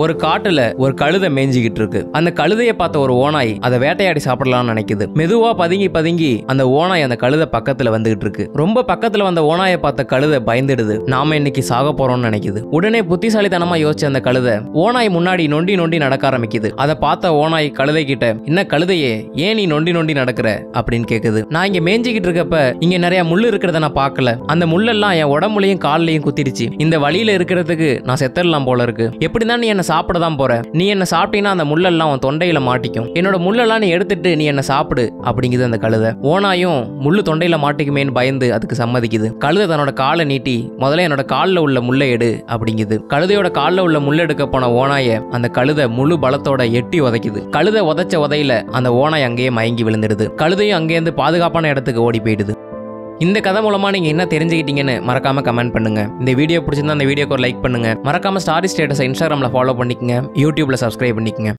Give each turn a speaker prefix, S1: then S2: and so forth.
S1: ஒரு காட்டுல ஒரு கழுதை மேய்ஞ்சிக்கிட்டு இருக்கு. அந்த கழுதையை பார்த்த ஒரு ஓநாய் அதை வேட்டையாடி சாப்பிடலாம்னு நினைக்குது. மெதுவா பதுங்கி பதுங்கி அந்த ஓநாய் அந்த கழுதை பக்கத்துல வந்துகிட்டு இருக்கு. ரொம்ப பக்கத்துல வந்த ஓநாயை பார்த்த கழுதை பயந்துடுது. நாம இன்னைக்கு சாக போறோம்னு நினைக்குது. உடனே புத்திசாலித்தனமா யோசிச்ச அந்த கழுதை ஓநாய் முன்னாடி நொண்டி நொண்டி நடக்க ஆரம்பிக்குது. அதை பார்த்த ஓநாய் கழுதை கிட்ட, என்ன கழுதையே, ஏன் நீ நொண்டி நொண்டி நடக்கிற அப்படின்னு கேக்குது. நான் இங்க மேய்ஞ்சிக்கிட்டு இருக்கப்ப இங்க நிறைய முள்ளு இருக்கிறத நான் பார்க்கல. அந்த முள்ளெல்லாம் என் உடம்புலையும் கால்லயும் குத்திடுச்சு. இந்த வழியில இருக்கிறதுக்கு நான் செத்தரலாம் போல இருக்கு. எப்படிதான் நீ என்ன சாப்பிட தான் போற? நீ என்ன சாப்பிட்டீங்கன்னா அந்த முள்ளெல்லாம் உன் தொண்டையில மாட்டிக்கும். என்னோட முள்ளெல்லாம் நீ எடுத்துட்டு நீ என்ன சாப்பிடு அப்படிங்குது அந்த கழுதை. ஓநாயும் முள்ளு தொண்டையில மாட்டிக்குமேன்னு பயந்து அதுக்கு சம்மதிக்குது. கழுதை தன்னோட காலை நீட்டி, முதல்ல என்னோட காலில் உள்ள முள்ளை எடு அப்படிங்குது. கழுதையோட காலில் உள்ள முள்ளை எடுக்க போன ஓநாயை அந்த கழுதை முழு பலத்தோட எட்டி உதைக்குது. கழுதை உதைச்ச உதையில அந்த ஓநாய் அங்கேயே மயங்கி விழுந்துடுது. கழுதையும் அங்கேருந்து பாதுகாப்பான இடத்துக்கு ஓடி போயிடுது. இந்த கதை மூலமா நீங்க என்ன தெரிஞ்சுக்கிட்டீங்கன்னு மறக்காம கமெண்ட் பண்ணுங்க. இந்த வீடியோ பிடிச்சிருந்தா அந்த வீடியோக்கு ஒரு லைக் பண்ணுங்க. மறக்காம ஸ்டாரி ஸ்டேட்டஸ் இன்ஸ்டாகிராம்ல ஃபாலோ பண்ணிக்கங்க. யூடியூப்ல சப்ஸ்கிரைப் பண்ணிக்கங்க.